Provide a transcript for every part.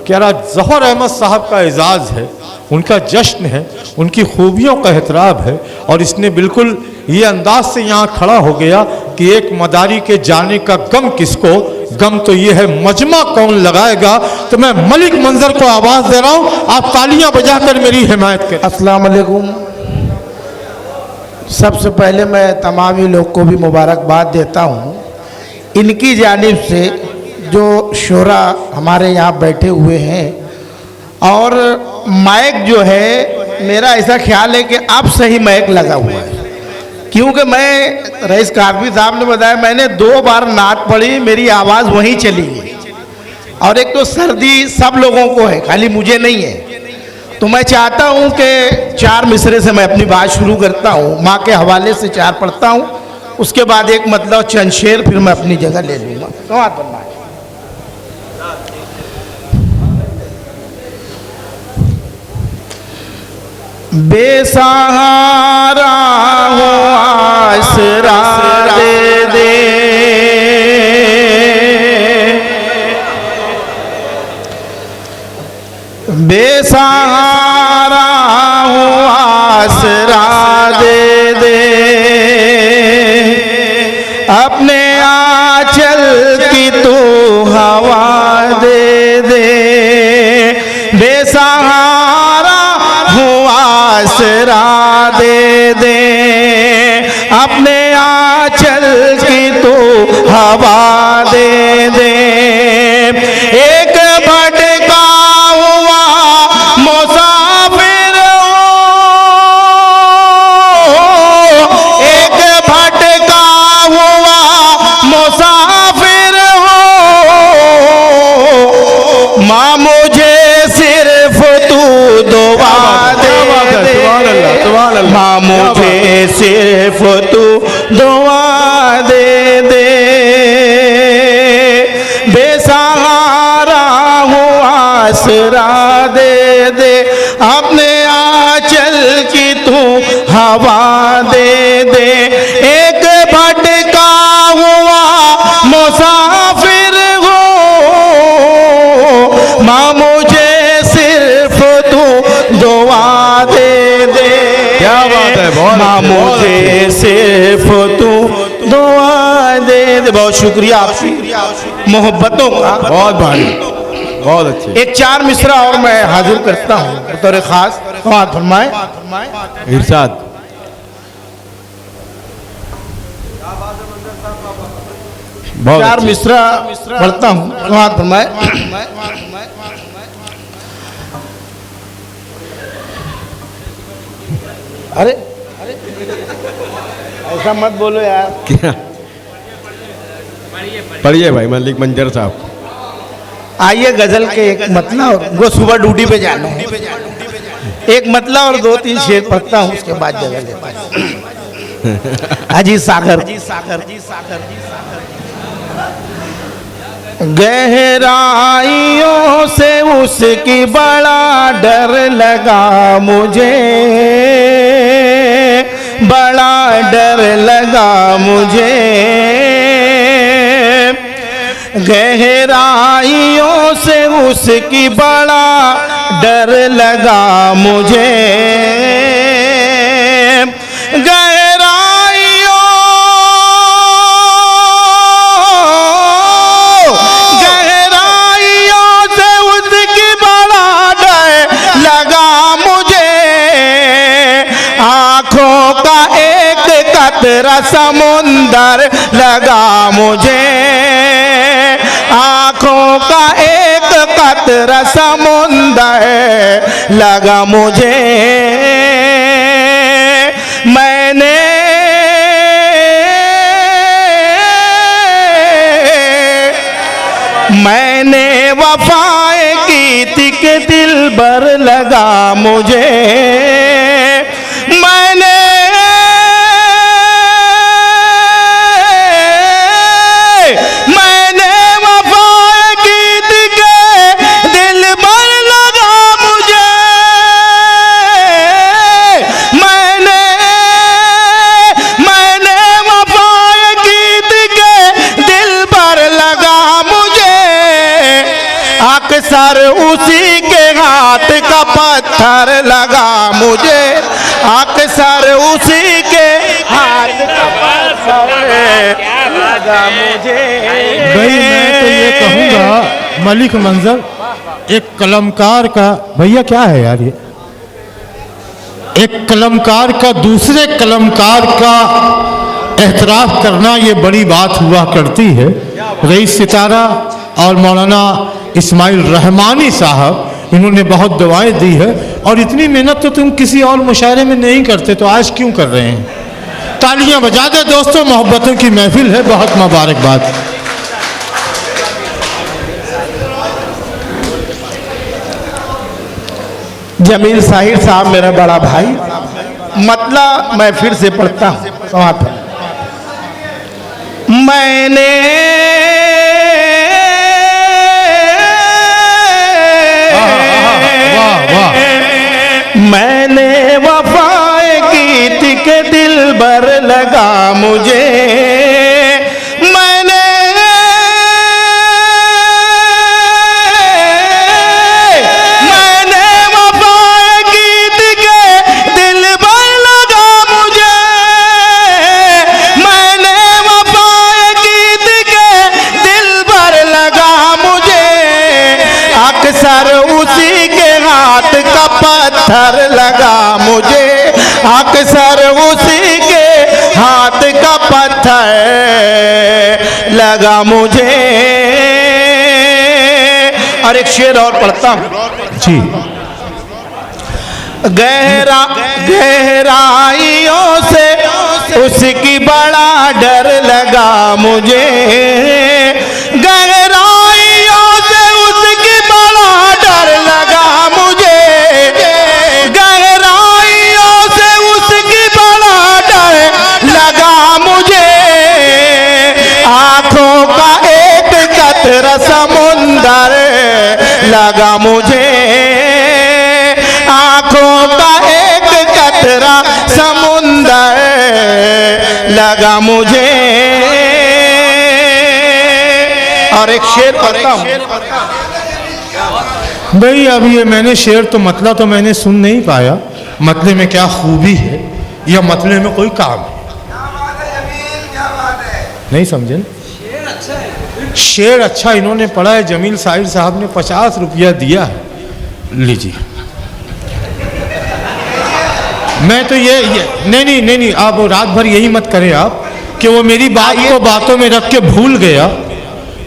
कह रहा ज़फ़र अहमद साहब का एजाज़ है, उनका जश्न है, उनकी खूबियों का एहतराम है। और इसने बिल्कुल ये अंदाज से यहाँ खड़ा हो गया कि एक मदारी के जाने का गम किसको, गम तो ये है मजमा कौन लगाएगा। तो मैं मलिक मंजर को आवाज़ दे रहा हूँ, आप तालियां बजाकर मेरी हिमायत करें। अस्सलाम वालेकुम। सबसे पहले मैं तमाम ही लोग को भी मुबारकबाद देता हूँ। इनकी जानिब से जो शोरा हमारे यहाँ बैठे हुए हैं, और माइक जो है मेरा ऐसा ख्याल है कि अब सही माइक लगा हुआ है, क्योंकि मैं रईस कादरी साहब ने बताया मैंने 2 बार नात पढ़ी, मेरी आवाज़ वहीं चली गई। और एक तो सर्दी सब लोगों को है, खाली मुझे नहीं है। तो मैं चाहता हूँ कि 4 मिसरे से मैं अपनी बात शुरू करता हूँ, माँ के हवाले से 4 पढ़ता हूँ, उसके बाद एक मतलब चंद शेर, फिर मैं अपनी जगह ले लूँगा। तो हाथ बनना है। बेसहारा हो आसरा दे दे, बेसहारा हो आसरा दे दे, अपने आंचल की तू हवा दे दे। बेसहारा हो आसरा दे दे, अपने आंचल की तू हवा दे दे। एक भटका हुआ मुसाफिर हो, एक भटका हुआ मुसाफिर हो, माँ मुझे सिर्फ तू दुआ दे दे, माँ मुझे सिर्फ तू दुआ दे दे। बेसहारा हो आसरा दे दे, अपने आंचल की तू हवा दे दे। एक भटका हुआ मुसाफिर हो, माँ मुझे सिर्फ तू दुआ दे दे। क्या बात है, माँ मुझे सिर्फ तू दुआ दे दे। बहुत शुक्रिया आपकी मोहब्बतों का, बहुत भारी, बहुत अच्छे। एक 4 मिसरा और मैं हाजिर करता हूँ बतौर खास। हाथ फरमाए। इरशाद। बहुत 4 अच्छे। मिसरा पढ़ता हूँ, हाथ फरमाए। अरे ऐसा मत बोलो यार। क्या पढ़िए भाई मलिक मंजर साहब। आइए गजल के एक मतला, और वो सुबह ड्यूटी पे जाना है, एक मतला और 2-3 शेर पढ़ता हूँ, उसके बाद जगह लेता हूँ। हाजी सागर। गहराइयों से उसकी बड़ा डर लगा मुझे, बड़ा डर लगा मुझे। गहराइयों से उसकी बड़ा डर लगा मुझे। गहराइयों से उसकी बड़ा डर लगा मुझे। आँखों का एक कतरा समुंदर लगा मुझे। आँखों का एक कतरा समुंदर लगा मुझे। मैंने वफाएं की थी कि दिल भर लगा मुझे। मैंने वफाएं की थी कि दिल भर लगा मुझे। मैंने वफाएं की थी कि दिल भर लगा मुझे। अक्सर उसी के हाथ का पत्थर लगा मुझे, अक्सर उसी के हाथ का पत्थर लगा मुझे। भाई मैं तो ये कहूँगा मलिक मंजर, एक कलमकार का, भैया क्या है यार ये, एक कलमकार का दूसरे कलमकार का एहतराफ करना ये बड़ी बात हुआ करती है। रईस सितारा और मौलाना इस्माइल रहमानी साहब, इन्होंने बहुत दुआएं दी है, और इतनी मेहनत तो तुम किसी और मुशायरे में नहीं करते, तो आज क्यों कर रहे हैं? तालियां बजा दे दोस्तों, मोहब्बतों की महफिल है, बहुत मुबारकबाद। जमील साहिर साहब मेरा बड़ा भाई, मतलब मैं फिर से पढ़ता हूँ समापन। मैंने मैंने वफाएं की थी के दिल भर लगा मुझे, मैंने वफाएं की थी के दिल भर लगा मुझे, मैंने वफाएं की थी के दिल भर लगा मुझे, अक्सर उसी के हाथ का पत्थर लगा मुझे, अक्सर उसी के हाथ का पत्थर लगा मुझे। और एक शेर और पढ़ता हूँ जी। गहराइयों से उसकी बड़ा डर लगा मुझे, गहराइयों से उसकी बड़ा डर लगा मुझे, गहराइयों से उसकी बड़ा डर लगा मुझे, आंखों का एक कतरा समुंदर लगा मुझे, आंखों का एक कतरा समुंदर लगा मुझे। और एक शेर पढ़ता हूँ भाई। अब ये मैंने शेर तो मतला तो मैंने सुन नहीं पाया, मतले में क्या खूबी है या मतले में कोई काम है, नहीं समझे ना? शेर अच्छा इन्होंने पढ़ा है, जमील साहिर साहब ने 50 रुपया दिया है, लीजिए। मैं तो ये नहीं, आप रात भर यही मत करें आप कि वो मेरी बात को बातों में रख के भूल गया,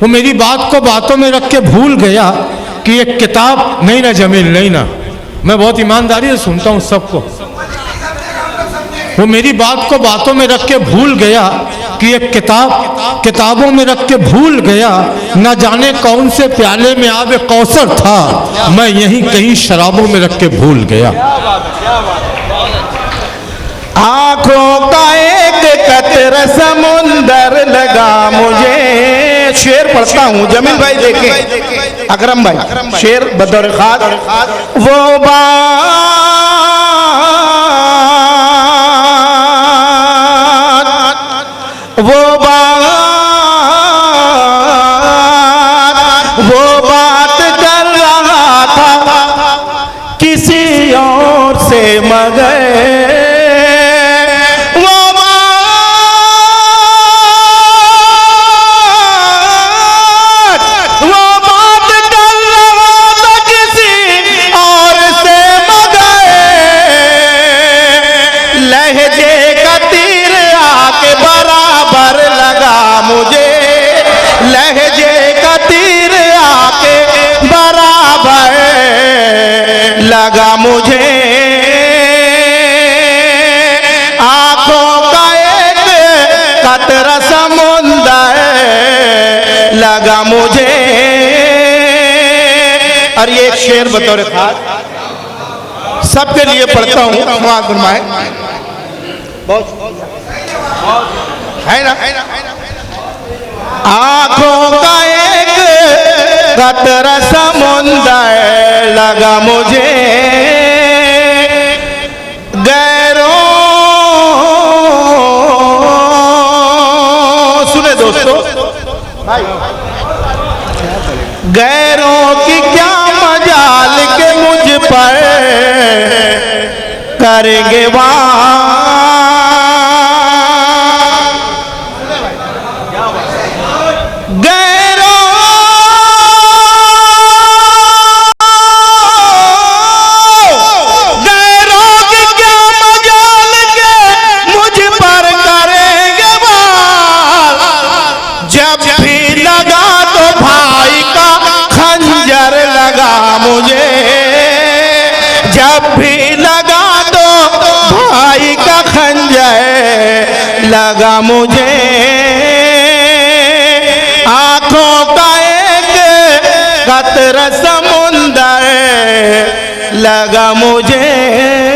वो मेरी बात को बातों में रख के भूल गया कि एक किताब, नहीं ना जमील, नहीं ना, मैं बहुत ईमानदारी से सुनता हूँ सबको, वो मेरी बात को बातों में रख के भूल गया कि एक किताबों में रख के भूल गया, न जाने कौन से प्याले में आबे कौसर था, मैं यहीं कहीं शराबों में रख के भूल गया। आंखों का एक कतरा समुंदर लगा मुझे। शेर पढ़ता हूँ जमील भाई, देखें अकरम भाई, शेर बतौर खास। वो बात कर रहा था किसी और से, मगर लगा मुझे, आंखों का एक कतरा समुंदर लगा मुझे। और ये एक शेर बतौर खास सबके लिए पढ़ता हूँ, समाज फरमाए, है ना। आंखों का एक कतरा समुंदर लगा मुझे, गैरों, सुने दोस्तों भाई, गैरों की क्या मजाल के मुझ पर करेंगे वार। जब भी लगा तो भाई का खंजर लगा मुझे, आंखों का एक कतरा समुंदर लगा मुझे।